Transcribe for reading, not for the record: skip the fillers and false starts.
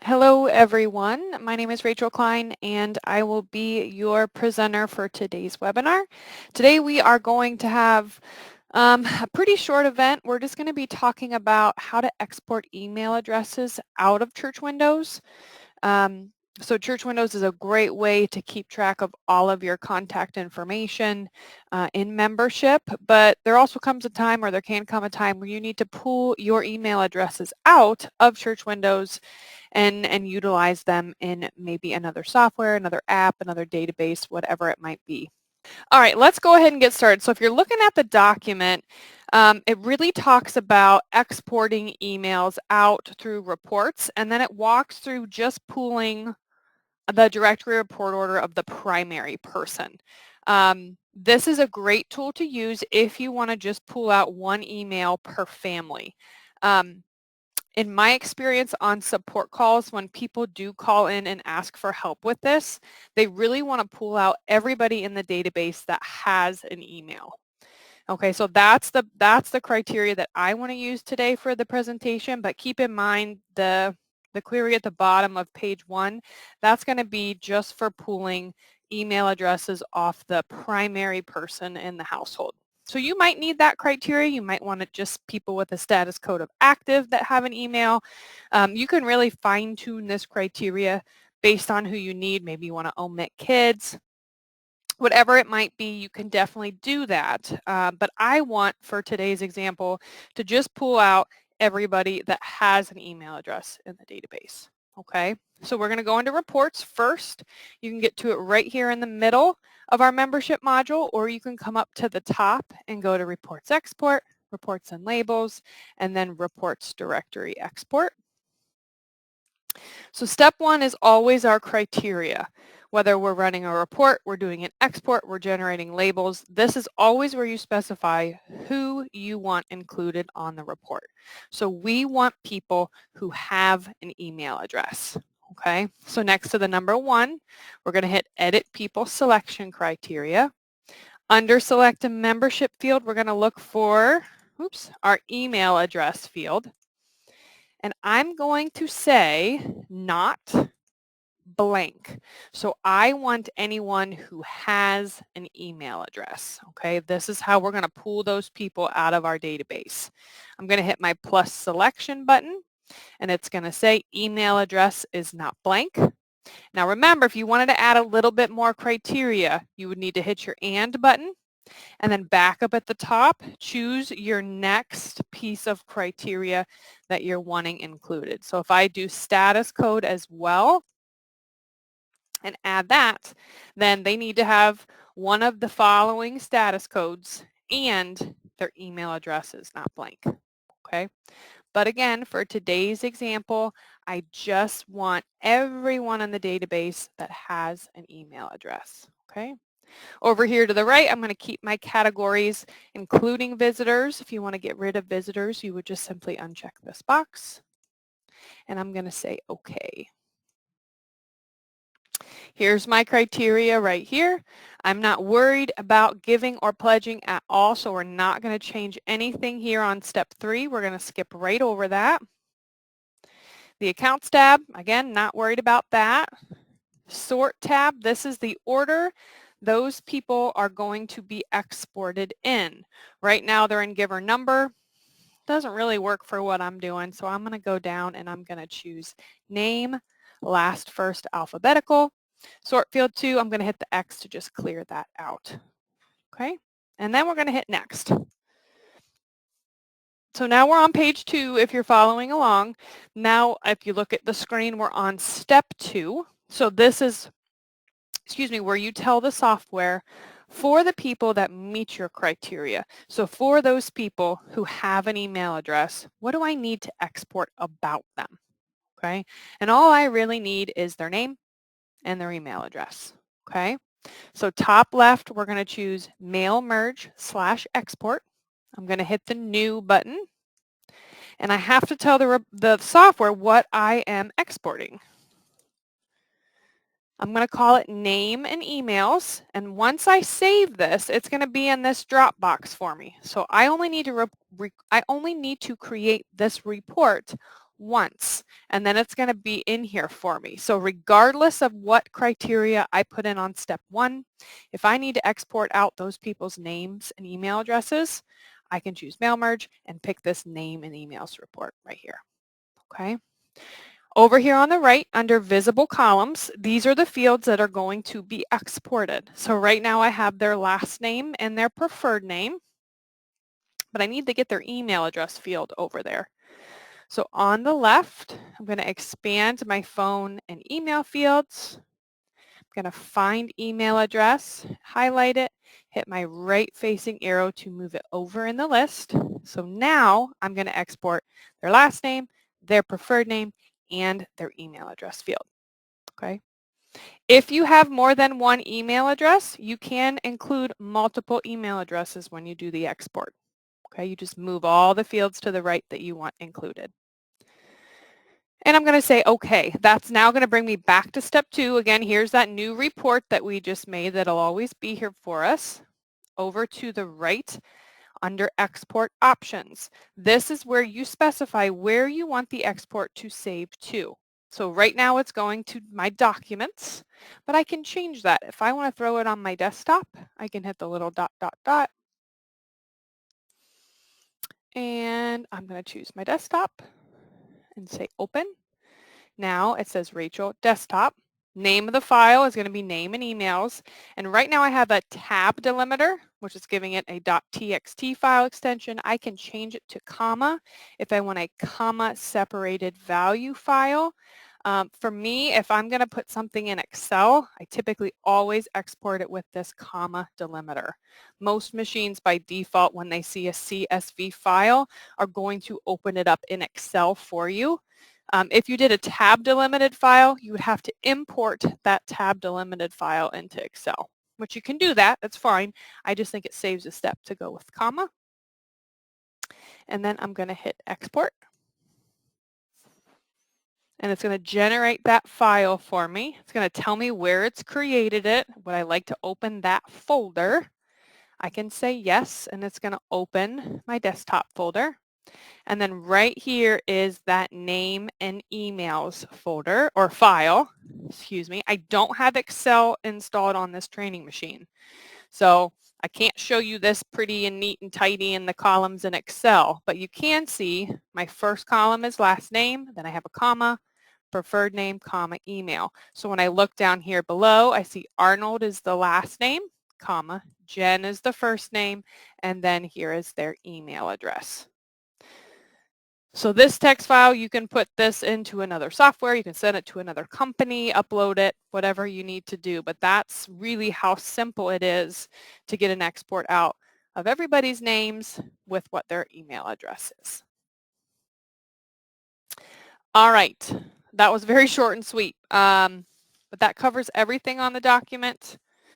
Hello everyone, my name is Rachel Klein and I will be your presenter for today's webinar. Today we are going to have a pretty short event. We're just going to be talking about how to export email addresses out of Church Windows. So Church Windows is a great way to keep track of all of your contact information in membership, but there also comes a time, or there can come a time, where you need to pull your email addresses out of Church Windows and utilize them in maybe another software, another app, another database, whatever it might be. All right, let's go ahead and get started. So if you're looking at the document, it really talks about exporting emails out through reports, and then it walks through just pulling the directory report order of the primary person. This is a great tool to use if you want to just pull out one email per family. In my experience on support calls, when people do call in and ask for help with this, they really want to pull out everybody in the database that has an email. Okay, so that's the criteria that I want to use today for the presentation, but keep in mind the query at the bottom of page 1, that's going to be just for pulling email addresses off the primary person in the household. So you might need that criteria. You might want it just people with a status code of active that have an email. You can really fine tune this criteria based on who you need. Maybe you want to omit kids. Whatever it might be, you can definitely do that. But I want, for today's example, to just pull out everybody that has an email address in the database. Okay, so we're going to go into reports first. You can get to it right here in the middle of our membership module, or you can come up to the top and go to reports export, reports and labels, and then reports directory export. So step 1 is always our criteria. Whether we're running a report, we're doing an export, we're generating labels, this is always where you specify who you want included on the report. So we want people who have an email address. Okay, so next to the number 1, we're going to hit Edit People Selection Criteria. Under Select a Membership field, we're going to look for our email address field. And I'm going to say not blank. So I want anyone who has an email address. Okay, this is how we're going to pull those people out of our database. I'm going to hit my plus selection button, and it's going to say email address is not blank. Now remember, if you wanted to add a little bit more criteria, you would need to hit your and button, and then back up at the top, choose your next piece of criteria that you're wanting included. So if I do status code as well and add that, then they need to have one of the following status codes and their email address is not blank. Okay. But again, for today's example, I just want everyone in the database that has an email address. Okay. Over here to the right, I'm going to keep my categories, including visitors. If you want to get rid of visitors, you would just simply uncheck this box. And I'm going to say OK. Here's my criteria right here. I'm not worried about giving or pledging at all, so we're not going to change anything here on step 3. We're going to skip right over that. The accounts tab, again, not worried about that. Sort tab, this is the order those people are going to be exported in. Right now they're in giver number. Doesn't really work for what I'm doing, so I'm going to go down and I'm going to choose name, last, first, alphabetical. Sort field 2, I'm going to hit the X to just clear that out. Okay, and then we're going to hit next. So now we're on page 2 if you're following along. Now if you look at the screen, we're on step 2. So this is, where you tell the software for the people that meet your criteria. So for those people who have an email address, what do I need to export about them? Okay, and all I really need is their name and their email address. Okay, so top left, we're going to choose mail merge / export. I'm going to hit the new button, and I have to tell the software what I am exporting. I'm going to call it name and emails, and once I save this, it's going to be in this Dropbox for me. So I only need to create this report once, and then it's going to be in here for me. So regardless of what criteria I put in on step 1, if I need to export out those people's names and email addresses, I can choose mail merge and pick this name and emails report right here. Okay. Over here on the right, under visible columns, these are the fields that are going to be exported. So right now I have their last name and their preferred name, but I need to get their email address field over there. So on the left, I'm going to expand my phone and email fields. I'm going to find email address, highlight it, hit my right facing arrow to move it over in the list. So now I'm going to export their last name, their preferred name, and their email address field. Okay. If you have more than one email address, you can include multiple email addresses when you do the export. Okay, you just move all the fields to the right that you want included. And I'm going to say, okay, that's now going to bring me back to step 2. Again, here's that new report that we just made that'll always be here for us. Over to the right under export options. This is where you specify where you want the export to save to. So right now it's going to my documents, but I can change that. If I want to throw it on my desktop, I can hit the little dot, dot, dot. And I'm going to choose my desktop and say open. Now it says Rachel desktop. Name of the file is going to be name and emails. And right now I have a tab delimiter, which is giving it a .txt file extension. I can change it to comma if I want a comma separated value file. For me, if I'm going to put something in Excel, I typically always export it with this comma delimiter. Most machines by default, when they see a CSV file, are going to open it up in Excel for you. If you did a tab delimited file, you would have to import that tab delimited file into Excel, which you can do that. That's fine. I just think it saves a step to go with comma. And then I'm going to hit export. And it's going to generate that file for me. It's going to tell me where it's created it. Would I like to open that folder? I can say yes, and it's going to open my desktop folder. And then right here is that name and emails folder or file, excuse me. I don't have Excel installed on this training machine. So I can't show you this pretty and neat and tidy in the columns in Excel, but you can see my first column is last name, then I have a comma, preferred name, comma, email. So when I look down here below, I see Arnold is the last name, comma, Jen is the first name, and then here is their email address. So this text file, you can put this into another software, you can send it to another company, upload it, whatever you need to do. But that's really how simple it is to get an export out of everybody's names with what their email address is. All right, that was very short and sweet, but that covers everything on the document.